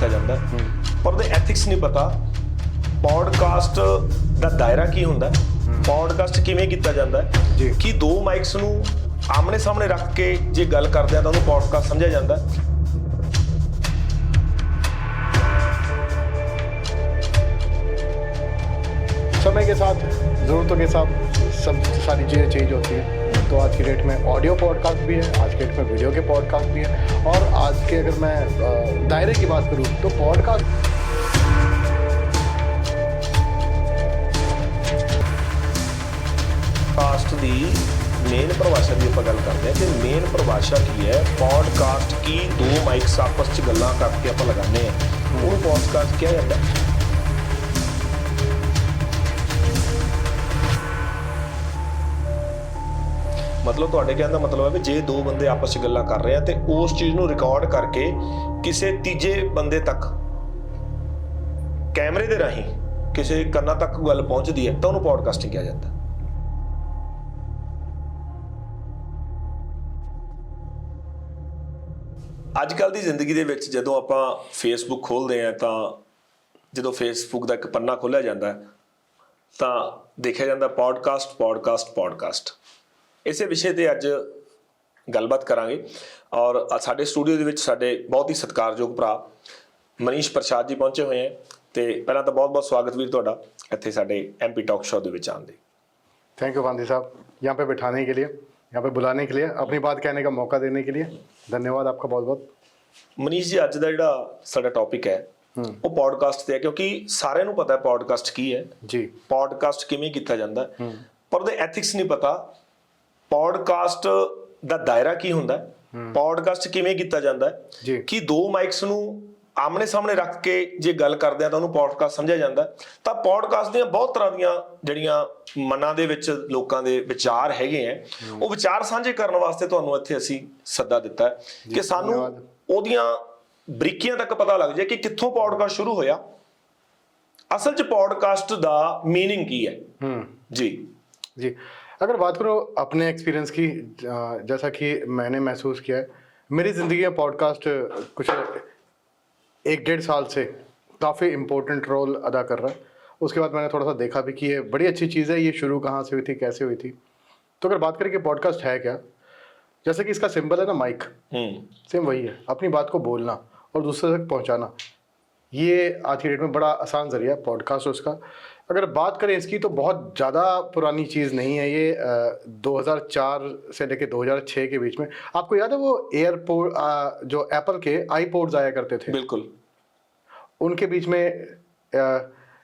ਕੀਤਾ ਜਾਂਦਾ ਪਰ ਉਹਦੇ ਐਥਿਕਸ ਨਹੀਂ ਪਤਾ। ਪੋਡਕਾਸਟ ਦਾ ਦਾਇਰਾ ਕੀ ਹੁੰਦਾ, ਪੋਡਕਾਸਟ ਕਿਵੇਂ ਕੀਤਾ ਜਾਂਦਾ, ਕਿ ਦੋ ਮਾਈਕਸ ਨੂੰ ਆਮਣੇ ਸਾਹਮਣੇ ਰੱਖ ਕੇ ਜੇ ਗੱਲ ਕਰਦੇ ਆ ਤਾਂ ਉਹਨੂੰ ਪੋਡਕਾਸਟ ਸਮਝਿਆ ਜਾਂਦਾ। समय के साथ ज़रूरतों के साथ सब सारी चीज़ें चेंज होती हैं। तो आज की डेट में ऑडियो पॉडकास्ट भी है, आज की डेट में वीडियो के पॉडकास्ट भी है, और आज के अगर मैं दायरे की बात करूँ तो पॉडकास्ट ਦੀ ਮੇਨ ਪਰਿਭਾਸ਼ਾ ਦੀ ਆਪਾਂ ਗੱਲ ਕਰਦੇ ਹਾਂ ਕਿ ਮੇਨ ਪਰਿਭਾਸ਼ਾ ਕੀ ਹੈ। ਪੋਡਕਾਸਟ ਕੀ ਦੋ ਮਾਈਕਸ ਆਪਸ 'ਚ ਗੱਲਾਂ ਕਰਕੇ ਆਪਾਂ ਲਗਾਉਂਦੇ ਹਾਂ, ਉਹਨੂੰ ਪੋਡਕਾਸਟ ਕਿਹਾ ਜਾਂਦਾ। ਮਤਲਬ ਤੁਹਾਡੇ ਕਹਿਣ ਦਾ ਮਤਲਬ ਹੈ ਵੀ ਜੇ ਦੋ ਬੰਦੇ ਆਪਸ 'ਚ ਗੱਲਾਂ ਕਰ ਰਹੇ ਆ ਤੇ ਉਸ ਚੀਜ਼ ਨੂੰ ਰਿਕਾਰਡ ਕਰਕੇ ਕਿਸੇ ਤੀਜੇ ਬੰਦੇ ਤੱਕ ਕੈਮਰੇ ਦੇ ਰਾਹੀਂ ਕਿਸੇ ਕੰਨਾਂ ਤੱਕ ਗੱਲ ਪਹੁੰਚਦੀ ਹੈ ਤਾਂ ਉਹਨੂੰ ਪੋਡਕਾਸਟਿੰਗ ਕਿਹਾ ਜਾਂਦਾ। ਅੱਜ ਕੱਲ੍ਹ ਦੀ ਜ਼ਿੰਦਗੀ ਦੇ ਵਿੱਚ ਜਦੋਂ ਆਪਾਂ ਫੇਸਬੁੱਕ ਖੋਲ੍ਹਦੇ ਹਾਂ ਤਾਂ ਜਦੋਂ ਫੇਸਬੁੱਕ ਦਾ ਇੱਕ ਪੰਨਾ ਖੋਲ੍ਹਿਆ ਜਾਂਦਾ ਤਾਂ ਦੇਖਿਆ ਜਾਂਦਾ ਪੋਡਕਾਸਟ। ਇਸੇ ਵਿਸ਼ੇ 'ਤੇ ਅੱਜ ਗੱਲਬਾਤ ਕਰਾਂਗੇ ਔਰ ਸਾਡੇ ਸਟੂਡੀਓ ਦੇ ਵਿੱਚ ਸਾਡੇ ਬਹੁਤ ਹੀ ਸਤਿਕਾਰਯੋਗ ਭਰਾ ਮਨੀਸ਼ ਪ੍ਰਸਾਦ ਜੀ ਪਹੁੰਚੇ ਹੋਏ ਹੈ। ਤੇ ਪਹਿਲਾਂ ਤਾਂ ਬਹੁਤ-ਬਹੁਤ ਸਵਾਗਤ ਵੀਰ ਤੁਹਾਡਾ ਇੱਥੇ ਸਾਡੇ MP ਟਾਕ ਸ਼ੋ ਦੇ ਵਿੱਚ ਆਉਣ ਲਈ। थैंक यू गांधी साहब, यहाँ पे बिठाने के लिए, यहाँ पे बुलाने के लिए, अपनी बात कहने का मौका देने के लिए धन्यवाद आपका बहुत बहुत। ਮਨੀਸ਼ ਜੀ ਅੱਜ ਦਾ ਜਿਹੜਾ ਸਾਡਾ ਟੌਪਿਕ ਹੈ ਉਹ ਪੋਡਕਾਸਟ ਤੇ ਹੈ, ਕਿਉਂਕਿ ਸਾਰਿਆਂ ਨੂੰ ਪਤਾ ਹੈ ਪੋਡਕਾਸਟ ਕੀ ਹੈ जी, ਪੋਡਕਾਸਟ ਕਿਵੇਂ ਕੀਤਾ ਜਾਂਦਾ, ਪਰ ਉਹਦੇ ਐਥਿਕਸ ਨਹੀਂ ਪਤਾ। ਪੋਡਕਾਸਟ ਦਾ ਦਾਇਰਾ ਕੀ ਹੁੰਦਾ, ਪੋਡਕਾਸਟ ਕਿਵੇਂ ਕੀਤਾ ਜਾਂਦਾ, ਕਿ ਦੋ ਮਾਈਕਸ ਨੂੰ ਆਮਣੇ ਸਾਹਮਣੇ ਰੱਖ ਕੇ ਜੇ ਗੱਲ ਕਰਦੇ ਆ ਤਾਂ ਉਹਨੂੰ ਪੋਡਕਾਸਟ ਸਮਝਿਆ ਜਾਂਦਾ। ਤਾਂ ਪੋਡਕਾਸਟ ਦੀਆਂ ਬਹੁਤ ਤਰ੍ਹਾਂ ਦੀਆਂ ਜਿਹੜੀਆਂ ਮਨਾਂ ਦੇ ਵਿੱਚ ਲੋਕਾਂ ਦੇ ਵਿਚਾਰ ਹੈਗੇ ਆ, ਉਹ ਵਿਚਾਰ ਸਾਂਝੇ ਕਰਨ ਵਾਸਤੇ ਤੁਹਾਨੂੰ ਇੱਥੇ ਅਸੀਂ ਸੱਦਾ ਦਿੱਤਾ ਕਿ ਸਾਨੂੰ ਉਹਦੀਆਂ ਬਰੀਕੀਆਂ ਤੱਕ ਪਤਾ ਲੱਗ ਜਾਏ ਕਿ ਕਿੱਥੋਂ ਪੋਡਕਾਸਟ ਸ਼ੁਰੂ ਹੋਇਆ, ਅਸਲ 'ਚ ਪੋਡਕਾਸਟ ਦਾ मीनिंग ਕੀ ਹੈ। जी अगर बात करो अपने एक्सपीरियंस की, जैसा कि मैंने महसूस किया है, मेरी ज़िंदगी में पॉडकास्ट कुछ 1-1.5 साल से काफ़ी इम्पोर्टेंट रोल अदा कर रहा है। उसके बाद मैंने थोड़ा सा देखा भी कि ये बड़ी अच्छी चीज़ है, ये शुरू कहाँ से हुई थी, कैसे हुई थी। तो अगर बात करें कि पॉडकास्ट है क्या, जैसे कि इसका सिंबल है ना माइक, सेम वही है, अपनी बात को बोलना और दूसरे तक पहुँचाना। ये आज की डेट में बड़ा आसान ज़रिया है पॉडकास्ट उसका। अगर बात करें इसकी तो बहुत ज़्यादा पुरानी चीज़ नहीं है ये, 2004 से लेकर 2006 के बीच में। आपको याद है वो एयरपोर्ट जो एप्पल के आईपॉड्स आया करते थे, बिल्कुल, उनके बीच में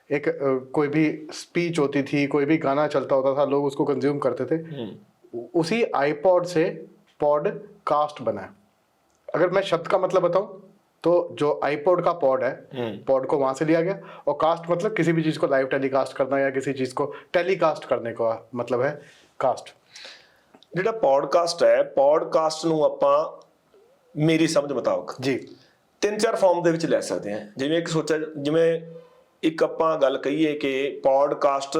एक कोई भी स्पीच होती थी, कोई भी गाना चलता होता था, लोग उसको कंज्यूम करते थे। उसी आईपॉड से पॉडकास्ट बना है। अगर मैं शब्द का मतलब बताऊं तो जो आईपॉड का पॉड है, पॉड को वहां से लिया गया, और कास्ट मतलब किसी भी चीज को लाइव टेलीकास्ट करना या किसी चीज को टेलीकास्ट करने का मतलब है कास्ट। ਜਿਹੜਾ ਪੋਡਕਾਸਟ ਹੈ, ਪੋਡਕਾਸਟ ਨੂੰ ਆਪਾਂ ਮੇਰੀ ਸਮਝ ਮੁਤਾਬਕ जी 3-4 ਫਾਰਮ ਦੇ ਵਿੱਚ ਲੈ ਸਕਦੇ ਹਾਂ। ਜਿਵੇਂ ਇੱਕ ਸੋਚਿਆ, ਜਿਵੇਂ ਇੱਕ ਆਪਾਂ ਗੱਲ ਕਹੀਏ ਕਿ ਪੋਡਕਾਸਟ,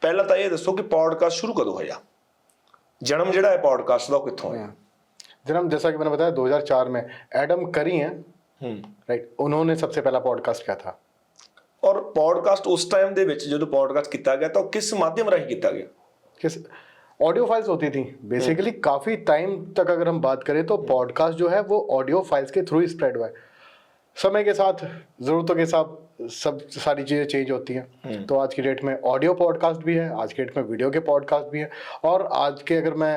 ਪਹਿਲਾਂ ਤਾਂ ਇਹ ਦੱਸੋ ਕਿ ਪੋਡਕਾਸਟ ਸ਼ੁਰੂ ਕਦੋਂ ਹੋਇਆ, ਜਨਮ ਜਿਹੜਾ ਹੈ ਪੋਡਕਾਸਟ ਦਾ ਉਹ ਕਿੱਥੋਂ ਹੋਇਆ? जन्म जैसा कि मैंने बताया 2004 में एडम करी हैं, राइट, उन्होंने सबसे पहला पॉडकास्ट किया था। ਔਰ ਪੋਡਕਾਸਟ ਉਸ ਟਾਈਮ ਦੇ ਵਿੱਚ ਜਦੋਂ ਪੋਡਕਾस्ट ਕੀਤਾ ਗਿਆ ਤਾਂ ਉਹ ਕਿਸ ਮਾਧਿਅਮ ਰਾਹੀਂ ਕੀਤਾ ਗਿਆ? किस ऑडियो फाइल्स होती थी बेसिकली। काफ़ी टाइम तक अगर हम बात करें तो पॉडकास्ट जो है वो ऑडियो फाइल्स के थ्रू ही स्प्रेड हुआ है। समय के साथ ज़रूरतों के साथ सब सारी चीज़ें चेंज होती हैं। तो आज की डेट में ऑडियो पॉडकास्ट भी है, आज की डेट में वीडियो के पॉडकास्ट भी है, और आज के अगर मैं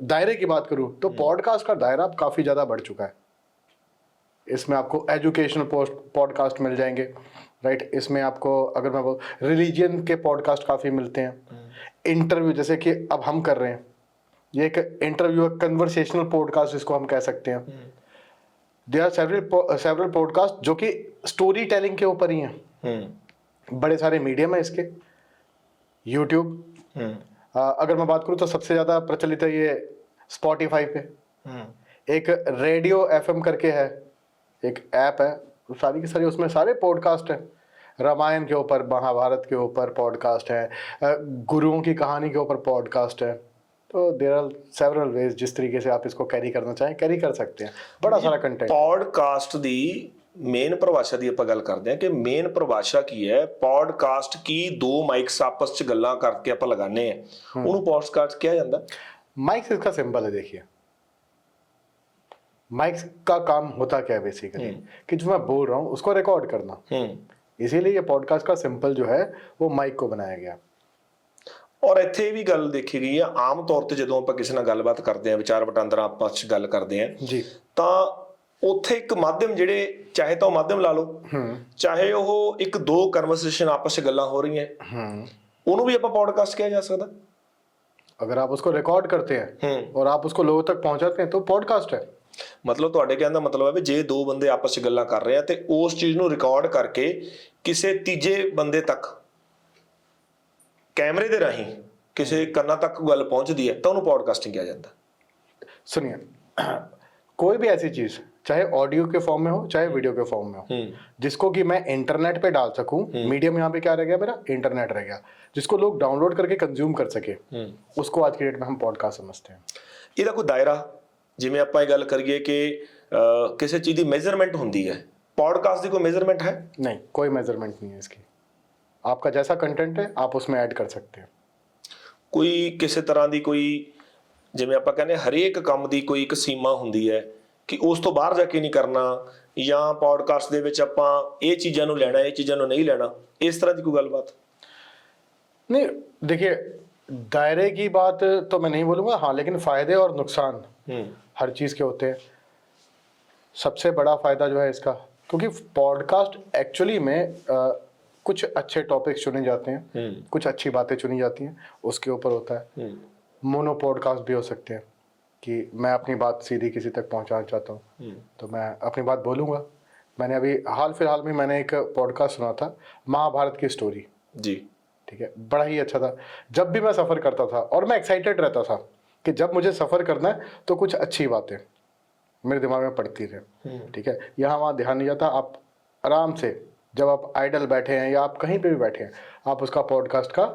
दायरे की बात करूँ तो पॉडकास्ट का दायरा अब काफ़ी ज़्यादा बढ़ चुका है। इसमें आपको एजुकेशनल पॉडकास्ट मिल जाएंगे, राइट। इसमें आपको अगर मैं रिलीजन के पॉडकास्ट काफ़ी मिलते हैं। इंटरव्यू जैसे कि अब हम कर रहे हैं, ये एक इंटरव्यू, कन्वर्सेशनल पॉडकास्ट जिसको हम कह सकते हैं। देयर आर सेवरल पॉडकास्ट जो कि स्टोरी टेलिंग के ऊपर ही हैं। बड़े सारे मीडियम है इसके, यूट्यूब, अगर मैं बात करूँ तो सबसे ज़्यादा प्रचलित है ये स्पॉटिफाई पे। एक रेडियो FM करके है, एक ऐप है, सारी की सारी उसमें सारे पॉडकास्ट हैं। रामायण के ऊपर, महाभारत के ऊपर पॉडकास्ट है, गुरुओं की कहानी के ऊपर पॉडकास्ट है। तो देयर आर सेवरल वेज जिस तरीके से आप इसको कैरी करना चाहें कैरी कर सकते हैं, बड़ा सारा कंटेंट। पॉडकास्ट दी ਮੇਨ ਪਰਿਭਾਸ਼ਾ ਦੀ ਆਪਾਂ ਗੱਲ ਕਰਦੇ ਹਾਂ ਕਿ ਮੇਨ ਪਰਿਭਾਸ਼ਾ ਕੀ ਹੈ। ਪੋਡਕਾਸਟ ਕੀ ਦੋ ਮਾਈਕਸ ਆਪਸ ਚ ਗੱਲਾਂ ਕਰਕੇ ਆਪਾਂ ਲਗਾਉਂਦੇ ਆ, ਉਹਨੂੰ ਪੋਡਕਾਸਟ ਕਿਹਾ ਜਾਂਦਾ। माइक्स इसका सिंबल है। देखिए माइक्स का काम होता क्या है बेसिकली, कि जो मैं बोल रहा हूँ उसको रिकॉर्ड करना। इसीलिए ये पॉडकास्ट का सिंपल जो है वो माइक को बनाया गया। ਔਰ ਇੱਥੇ ਇਹ ਵੀ ਗੱਲ ਦੇਖੀ ਗਈ ਆ, ਆਮ ਤੌਰ ਤੇ ਜਦੋਂ ਆਪਾਂ ਕਿਸੇ ਨਾਲ ਗੱਲਬਾਤ ਕਰਦੇ ਆ, ਵਿਚਾਰ ਵਟਾਂਦਰਾ ਆਪਸ ਚ ਗੱਲ ਕਰਦੇ ਆ ਜੀ, ਤਾਂ ਉੱਥੇ ਇੱਕ ਮਾਧਿਅਮ, ਜਿਹੜੇ ਚਾਹੇ ਤਾਂ ਉਹ ਮਾਧਿਅਮ ਲਾ ਲਓ, ਚਾਹੇ ਉਹ ਇੱਕ ਦੋ ਕਨਵਰਸੇਸ਼ਨ ਆਪਸ ਚ ਗੱਲਾਂ ਹੋ ਰਹੀਆਂ, ਉਹਨੂੰ ਵੀ ਆਪਾਂ ਪੋਡਕਾਸਟ ਕਿਹਾ ਜਾ ਸਕਦਾ। अगर आप उसको रिकॉर्ड करते हैं और आप उसको लोगों तक पहुंचाते हैं तो पॉडकास्ट है। ਮਤਲਬ ਤੁਹਾਡੇ ਕਹਿਣ ਦਾ ਮਤਲਬ ਹੈ ਵੀ ਜੇ ਦੋ ਬੰਦੇ ਆਪਸ ਚ ਗੱਲਾਂ ਕਰ ਰਹੇ ਆ ਤੇ ਉਸ ਚੀਜ਼ ਨੂੰ ਰਿਕਾਰਡ ਕਰਕੇ ਕਿਸੇ ਤੀਜੇ ਬੰਦੇ ਤੱਕ ਕੈਮਰੇ ਦੇ ਰਾਹੀਂ ਕਿਸੇ ਕੰਨਾਂ ਤੱਕ ਗੱਲ ਪਹੁੰਚਦੀ ਹੈ ਤਾਂ ਉਹਨੂੰ ਪੋਡਕਾਸਟਿੰਗ ਕਿਹਾ ਜਾਂਦਾ। सुनिए, कोई भी ऐसी चीज चाहे ऑडियो के फॉर्म में हो चाहे वीडियो के फॉर्म में हो, जिसको कि मैं इंटरनेट पे डाल सकूं, मीडियम यहाँ पे क्या रह गया मेरा, इंटरनेट रह गया, जिसको लोग डाउनलोड करके कंज्यूम कर सके, उसको आज की डेट में हम पॉडकास्ट समझते हैं। ਇਹਦਾ ਕੋਈ ਦਾਇਰਾ, ਜਿਵੇਂ ਆਪਾਂ ਇਹ ਗੱਲ ਕਰੀਏ ਕਿ ਕਿਸੇ ਚੀਜ਼ ਦੀ ਮੈਜ਼ਰਮੈਂਟ ਹੁੰਦੀ ਹੈ, ਪੋਡਕਾਸਟ ਦੀ ਕੋਈ ਮੈਜ਼ਰਮੈਂਟ ਹੈ? नहीं, कोई मेजरमेंट नहीं है इसकी। आपका जैसा कंटेंट है आप उसमें ऐड कर सकते हैं। ਕੋਈ ਕਿਸੇ ਤਰ੍ਹਾਂ ਦੀ ਕੋਈ, ਜਿਵੇਂ ਆਪਾਂ ਕਹਿੰਦੇ ਹਰੇਕ ਕੰਮ ਦੀ ਕੋਈ ਇੱਕ ਸੀਮਾ ਹੁੰਦੀ ਹੈ ਕਿ ਉਸ ਤੋਂ ਬਾਹਰ ਜਾ ਕੇ ਨਹੀਂ ਕਰਨਾ, ਜਾਂ ਪੋਡਕਾਸਟ ਦੇ ਵਿੱਚ ਆਪਾਂ ਇਹ ਚੀਜ਼ਾਂ ਨੂੰ ਲੈਣਾ, ਇਹ ਚੀਜ਼ਾਂ ਨੂੰ ਨਹੀਂ ਲੈਣਾ, ਇਸ ਤਰ੍ਹਾਂ ਦੀ ਕੋਈ ਗੱਲਬਾਤ? नहीं, देखिए दायरे की बात तो मैं नहीं बोलूँगा, हाँ, लेकिन फ़ायदे और नुकसान हर चीज़ के होते हैं। सबसे बड़ा फ़ायदा जो है इसका, क्योंकि पॉडकास्ट एक्चुअली में कुछ अच्छे टॉपिक्स चुने जाते हैं, कुछ अच्छी बातें चुनी जाती हैं, उसके ऊपर होता है। मोनो पॉडकास्ट भी हो सकते हैं कि मैं अपनी बात सीधी किसी तक पहुंचाना चाहता हूँ तो मैं अपनी बात बोलूँगा। मैंने अभी हाल फिलहाल में मैंने एक पॉडकास्ट सुना था, महाभारत की स्टोरी जी, ठीक है, बड़ा ही अच्छा था। जब भी मैं सफ़र करता था और मैं एक्साइटेड रहता था कि जब मुझे सफ़र करना है तो कुछ अच्छी बातें मेरे दिमाग में पड़ती रहे, ठीक है, यहाँ वहाँ ध्यान नहीं जाता। आप आराम से जब आप आइडल बैठे हैं या आप कहीं पे भी बैठे हैं, आप उसका पॉडकास्ट का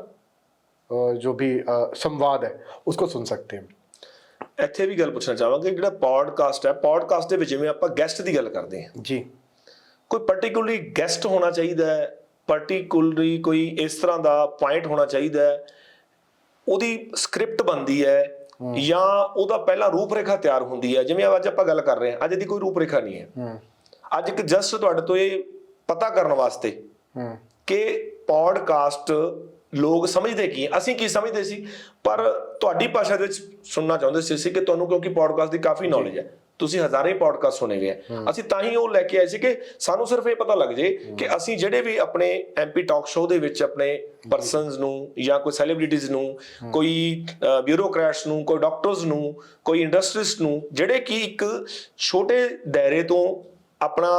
जो भी संवाद है उसको सुन सकते हैं। ਇੱਥੇ ਵੀ ਗੱਲ ਪੁੱਛਣਾ ਚਾਹਾਂਗੇ, ਜਿਹੜਾ ਪੋਡਕਾਸਟ ਹੈ, ਪੋਡਕਾਸਟ ਦੇ ਵਿੱਚ ਜਿਵੇਂ ਆਪਾਂ ਗੈਸਟ ਦੀ ਗੱਲ ਕਰਦੇ ਹਾਂ जी, ਕੋਈ ਪਾਰਟਿਕੂਲਰਲੀ ਗੈਸਟ ਹੋਣਾ ਚਾਹੀਦਾ ਹੈ, ਪਾਰਟਿਕੂਲਰਲੀ ਕੋਈ ਇਸ ਤਰ੍ਹਾਂ ਦਾ ਪੁਆਇੰਟ ਹੋਣਾ ਚਾਹੀਦਾ ਹੈ, ਉਹਦੀ ਸਕ੍ਰਿਪਟ ਬਣਦੀ ਹੈ ਜਾਂ ਉਹਦਾ ਪਹਿਲਾਂ ਰੂਪਰੇਖਾ ਤਿਆਰ ਹੁੰਦੀ ਹੈ? ਜਿਵੇਂ ਅੱਜ ਆਪਾਂ ਗੱਲ ਕਰ ਰਹੇ ਹਾਂ, ਅੱਜ ਦੀ ਕੋਈ ਰੂਪਰੇਖਾ ਨਹੀਂ ਹੈ। ਅੱਜ ਇੱਕ ਜਸਟ ਤੁਹਾਡੇ ਤੋਂ ਇਹ ਪਤਾ ਕਰਨ ਵਾਸਤੇ ਕਿ ਪੋਡਕਾਸਟ ਲੋਕ ਸਮਝਦੇ ਕੀ, ਅਸੀਂ ਕੀ ਸਮਝਦੇ ਸੀ, ਪਰ ਤੁਹਾਡੀ ਭਾਸ਼ਾ ਦੇ ਵਿੱਚ ਸੁਣਨਾ ਚਾਹੁੰਦੇ ਸੀ ਕਿ ਤੁਹਾਨੂੰ, ਕਿਉਂਕਿ ਪੋਡਕਾਸਟ ਦੀ ਕਾਫੀ ਨੌਲੇਜ ਹੈ, ਤੁਸੀਂ ਹਜ਼ਾਰਾਂ ਹੀ ਪੋਡਕਾਸਟ ਸੁਣੇ ਹੋਏ ਆ, ਅਸੀਂ ਤਾਂ ਹੀ ਉਹ ਲੈ ਕੇ ਆਏ ਸੀ ਕਿ ਸਾਨੂੰ ਸਿਰਫ ਇਹ ਪਤਾ ਲੱਗ ਜੇ ਕਿ ਅਸੀਂ ਜਿਹੜੇ ਵੀ ਆਪਣੇ ਐਮਪੀ ਟਾਕ ਸ਼ੋਅ ਦੇ ਵਿੱਚ ਆਪਣੇ ਪਰਸਨਸ ਨੂੰ ਜਾਂ ਕੋਈ ਸੈਲੀਬ੍ਰਿਟੀਜ਼ ਨੂੰ, ਕੋਈ ਬਿਊਰੋਕਰੈਟਸ ਨੂੰ, ਕੋਈ ਡਾਕਟਰਸ ਨੂੰ, ਕੋਈ ਇੰਡਸਟਰੀਸਟ ਨੂੰ, ਜਿਹੜੇ ਕਿ ਇੱਕ ਛੋਟੇ ਦਾਇਰੇ ਤੋਂ ਆਪਣਾ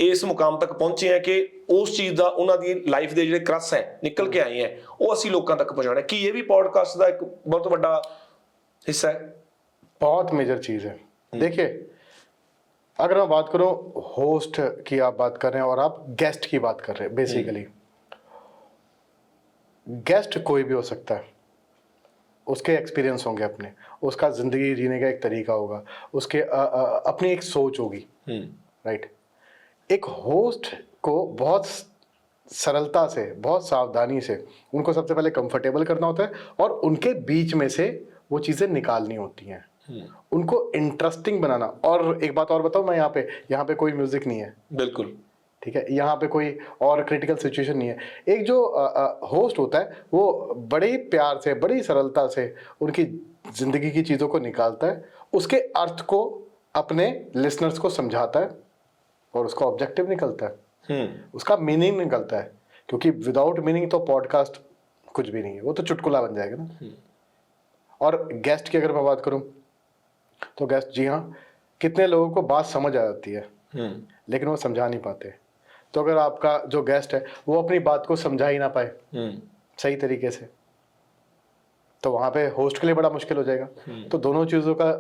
ਇਸ ਮੁਕਾਮ ਤੱਕ ਪਹੁੰਚੇ ਹੈ ਕਿ ਉਸ ਚੀਜ਼ ਦਾ ਉਹਨਾਂ ਦੀ ਲਾਈਫ ਦੇ ਜਿਹੜੇ ਕ੍ਰਸ ਹੈ ਨਿਕਲ ਕੇ ਆਏ ਹੈ, ਉਹ ਅਸੀਂ ਲੋਕਾਂ ਤੱਕ ਪਹੁੰਚਾਉਣਾ। ਕੀ ਇਹ ਵੀ ਪੋਡਕਾਸਟ ਦਾ ਇੱਕ ਬਹੁਤ ਵੱਡਾ हिस्सा है? बहुत मेजर चीज़ है। देखिए, अगर मैं बात करूं होस्ट की, आप बात कर रहे हैं और आप गेस्ट की बात कर रहे हैं, बेसिकली गेस्ट कोई भी हो सकता है, उसके एक्सपीरियंस होंगे अपने, उसका ज़िंदगी जीने का एक तरीका होगा, उसके अपनी एक सोच होगी, राइट। एक होस्ट को बहुत सरलता से, बहुत सावधानी से उनको सबसे पहले कंफर्टेबल करना होता है और उनके बीच में से वो चीज़ें निकालनी होती हैं, उनको इंटरेस्टिंग बनाना। और एक बात और बताऊं मैं, यहाँ पे कोई म्यूजिक नहीं है, बिल्कुल, ठीक है, यहाँ पे कोई और क्रिटिकल सिचुएशन नहीं है। एक जो होस्ट होता है वो बड़े ही प्यार से, बड़ी सरलता से उनकी ज़िंदगी की चीज़ों को निकालता है, उसके अर्थ को अपने लिसनर्स को समझाता है और उसका ऑब्जेक्टिव निकलता है, उसका मीनिंग निकलता है, क्योंकि विदाउट मीनिंग तो पॉडकास्ट कुछ भी नहीं है, वो तो चुटकुला बन जाएगा ना। और गेस्ट की अगर मैं बात करूं तो गेस्ट, जी हाँ, कितने लोगों को बात समझ आ जाती है लेकिन वो समझा नहीं पाते। तो अगर आपका जो गेस्ट है वो अपनी बात को समझा ही ना पाए सही तरीके से, तो वहाँ पे होस्ट के लिए बड़ा मुश्किल हो जाएगा। तो दोनों चीज़ों का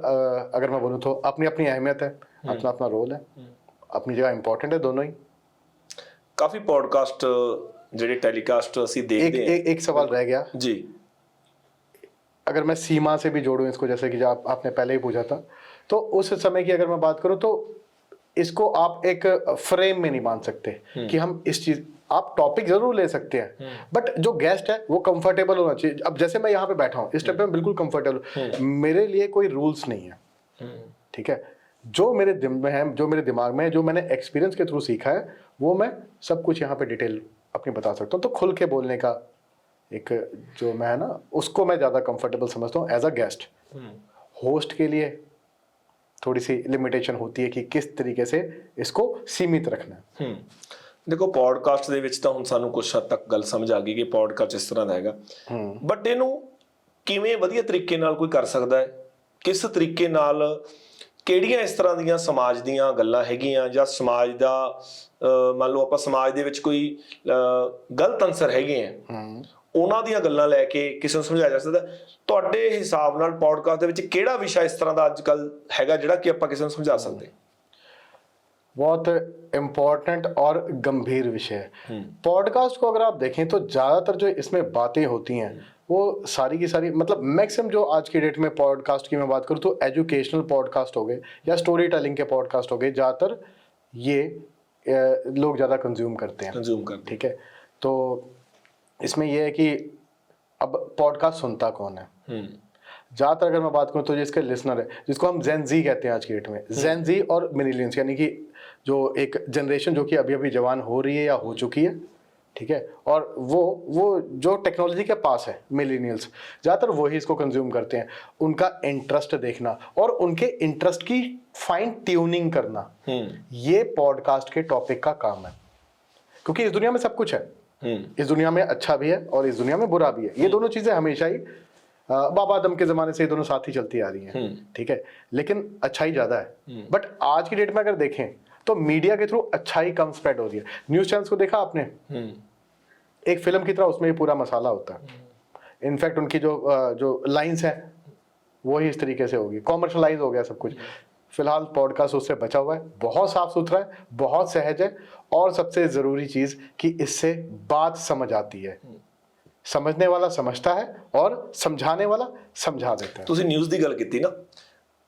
अगर मैं बोलूँ तो अपनी अपनी अहमियत है, अपना अपना रोल है, अपनी जगह इंपॉर्टेंट है दोनों ही। काफ़ी पॉडकास्ट ਜਿਹੜੇ ਟੈਲੀਕਾਸਟ ਅਸੀਂ देखते हैं। एक सवाल रह गया जी, अगर मैं सीमा से भी जोड़ूं इसको, जैसे कि जो आपने पहले ही पूछा था, तो उस समय की अगर मैं बात करूं तो इसको आप एक फ्रेम में नहीं बांध सकते कि हम इस चीज, आप टॉपिक जरूर ले सकते हैं बट जो गेस्ट है वो कंफर्टेबल होना चाहिए। अब जैसे मैं यहाँ पे बैठा हूँ इस टाइप पे मैं बिल्कुल कंफर्टेबल, मेरे लिए कोई रूल्स नहीं है, ठीक है। जो मेरे दिमाग में है, जो मेरे दिमाग में है, जो मैंने एक्सपीरियंस के थ्रू सीखा है, वो मैं सब कुछ यहाँ पे डिटेल अपनी बता सकता हूँ। तो खुल के बोलने का एक जो मैं है ना, उसको मैं ज़्यादा कंफर्टेबल समझता हूँ एज अ गेस्ट। होस्ट के लिए थोड़ी सी लिमिटेशन होती है कि किस तरीके से इसको सीमित रखना है। देखो ਪੋਡਕਾਸਟ ਦੇ ਵਿੱਚ ਤਾਂ ਹੁਣ ਸਾਨੂੰ ਕੁਛ ਹੱਦ ਤੱਕ ਗੱਲ ਸਮਝ ਆ ਗਈ ਕਿ ਪੋਡਕਾਸਟ ਇਸ ਤਰ੍ਹਾਂ ਦਾ ਹੈਗਾ, ਬਟ ਇਹਨੂੰ ਕਿਵੇਂ ਵਧੀਆ ਤਰੀਕੇ ਨਾਲ ਕੋਈ ਕਰ ਸਕਦਾ ਹੈ, ਕਿਸ ਤਰੀਕੇ ਨਾਲ, ਕਿਹੜੀਆਂ ਇਸ ਤਰ੍ਹਾਂ ਦੀਆਂ ਸਮਾਜ ਦੀਆਂ ਗੱਲਾਂ ਹੈਗੀਆਂ ਜਾਂ ਸਮਾਜ ਦਾ ਮੰਨ ਲਓ ਆਪਾਂ ਸਮਾਜ ਦੇ ਵਿੱਚ ਕੋਈ ਗਲਤ ਅੰਸਰ ਹੈਗੇ ਆ, ਉਹਨਾਂ ਦੀਆਂ ਗੱਲਾਂ ਲੈ ਕੇ ਕਿਸੇ ਨੂੰ ਸਮਝਾਇਆ ਜਾ ਸਕਦਾ। ਤੁਹਾਡੇ ਹਿਸਾਬ ਨਾਲ ਪੋਡਕਾਸਟ ਦੇ ਵਿੱਚ ਕਿਹੜਾ ਵਿਸ਼ਾ ਇਸ ਤਰ੍ਹਾਂ ਦਾ ਅੱਜ ਕੱਲ੍ਹ ਹੈਗਾ ਜਿਹੜਾ ਕਿ ਆਪਾਂ ਕਿਸੇ ਨੂੰ ਸਮਝਾ ਸਕਦੇ? बहुत इम्पोर्टेंट और गंभीर विषय है। पॉडकास्ट को अगर आप देखें तो ज़्यादातर जो इसमें बातें होती हैं वो सारी की सारी, मतलब मैक्सिमम जो आज की डेट में पॉडकास्ट की मैं बात करूँ तो एजुकेशनल पॉडकास्ट हो गए या स्टोरी टेलिंग के पॉडकास्ट हो गए, ज़्यादातर ये लोग ज़्यादा कंज्यूम करते हैं, ठीक है। तो इसमें यह है कि अब पॉडकास्ट सुनता कौन है? ज़्यादातर अगर मैं बात करूँ तो जिसके लिसनर है, जिसको हम जेन जी कहते हैं आज की डेट में, जेन जी और मिलेनियल्स, यानी कि जो एक जनरेशन जो कि अभी अभी जवान हो रही है या हो चुकी है, ठीक है, और वो जो टेक्नोलॉजी के पास है, मिलेनियल्स ज़्यादातर वही इसको कंज्यूम करते हैं। उनका इंटरेस्ट देखना और उनके इंटरेस्ट की फाइन ट्यूनिंग करना, ये पॉडकास्ट के टॉपिक का काम है। क्योंकि इस दुनिया में सब कुछ है, इस दुनिया में अच्छा भी है और इस दुनिया में बुरा भी है। ये दोनों चीज़ें हमेशा ही बाबा आदम के ज़माने से ये दोनों साथ ही चलती आ रही हैं, ठीक है, लेकिन अच्छाई ज़्यादा है। बट आज की डेट में अगर देखें तो मीडिया के थ्रू अच्छाई कम स्प्रेड हो रही है। न्यूज़ चैनल्स को देखा आपने, एक फिल्म की तरह उसमें भी पूरा मसाला होता है। इनफैक्ट उनकी जो लाइन्स हैं वो ही इस तरीके से होगी, कॉमर्शलाइज हो गया सब कुछ। फिलहाल पॉडकास्ट उससे बचा हुआ है, बहुत साफ सुथरा है, बहुत सहज है, और सबसे ज़रूरी चीज़ कि इससे बात समझ आती है। समझने वाला समझता है और समझाने वाला समझा देता है। ਤੁਸੀਂ ਨਿਊਜ਼ ਦੀ ਗੱਲ ਕੀਤੀ ਨਾ,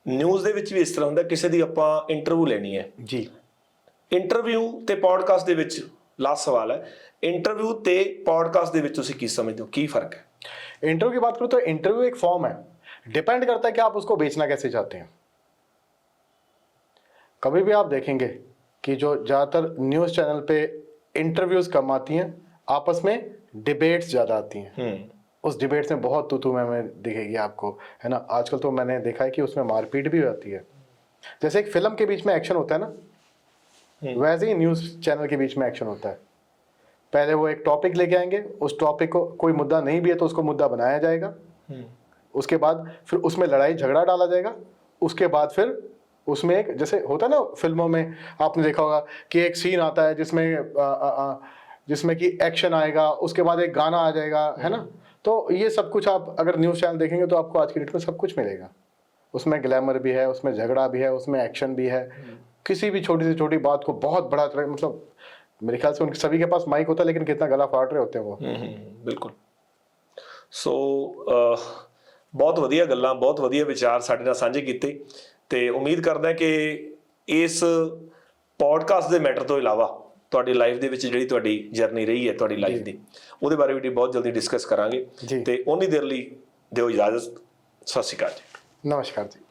ਨਿਊਜ਼ ਦੇ ਵਿੱਚ ਵੀ ਇਸ ਤਰ੍ਹਾਂ ਹੁੰਦਾ, ਕਿਸੇ ਦੀ ਆਪਾਂ ਇੰਟਰਵਿਊ ਲੈਣੀ ਹੈ ਜੀ, ਇੰਟਰਵਿਊ ਤੇ ਪੋਡਕਾਸਟ ਦੇ ਵਿੱਚ ਲਾਸਟ ਸਵਾਲ ਹੈ, इंटरव्यू ते पॉडकास्ट ਦੇ ਵਿੱਚ ਤੁਸੀਂ ਕੀ ਸਮਝਦੇ ਹੋ, ਕੀ फर्क है? इंटरव्यू की बात करूँ तो इंटरव्यू एक फॉर्म है, डिपेंड करता है कि आप उसको बेचना कैसे चाहते हैं। कभी भी आप देखेंगे कि जो ज़्यादातर न्यूज़ चैनल पे इंटरव्यूज़ कम आती हैं, आपस में डिबेट्स ज़्यादा आती हैं। उस डिबेट्स में बहुत तू मैं दिखेगी आपको, है ना। आजकल तो मैंने देखा है कि उसमें मारपीट भी होती है। जैसे एक फिल्म के बीच में एक्शन होता है ना, वैसे ही न्यूज़ चैनल के बीच में एक्शन होता है। पहले वो एक टॉपिक लेके आएंगे, उस टॉपिक को कोई मुद्दा नहीं भी है तो उसको मुद्दा बनाया जाएगा, उसके बाद फिर उसमें लड़ाई झगड़ा डाला जाएगा, उसके बाद फिर उसमें एक, जैसे होता है ना फिल्मों में आपने देखा होगा कि एक सीन आता है जिसमें कि एक्शन आएगा, उसके बाद एक गाना आ जाएगा, है ना। तो ये सब कुछ आप अगर न्यूज़ चैनल देखेंगे तो आपको आज की डेट में सब कुछ मिलेगा। उसमें ग्लैमर भी है, उसमें झगड़ा भी है, उसमें एक्शन भी है। किसी भी छोटी से छोटी बात को बहुत बड़ा, मतलब मेरे ख्याल से उनके सभी के पास माइक होता है, लेकिन कितना गला फाड़ रहे होते हैं वो। बिल्कुल। सो बहुत वधिया गल्लां, बहुत वधिया विचार साडे नाल साझे कीते, ते उम्मीद करदा कि इस पॉडकास्ट दे मैटर तो इलावा ਤੁਹਾਡੀ ਲਾਈਫ ਦੇ ਵਿੱਚ ਜਿਹੜੀ ਤੁਹਾਡੀ ਜਰਨੀ ਰਹੀ ਹੈ, ਤੁਹਾਡੀ ਲਾਈਫ ਦੀ, ਉਹਦੇ ਬਾਰੇ ਵੀ ਬਹੁਤ ਜਲਦੀ ਡਿਸਕਸ ਕਰਾਂਗੇ। ਤੇ ਉਨੀ ਦੇਰ ਲਈ ਦਿਓ ਇਜਾਜ਼ਤ। ਸਤਿ ਸ਼੍ਰੀ ਅਕਾਲ ਜੀ। नमस्कार जी।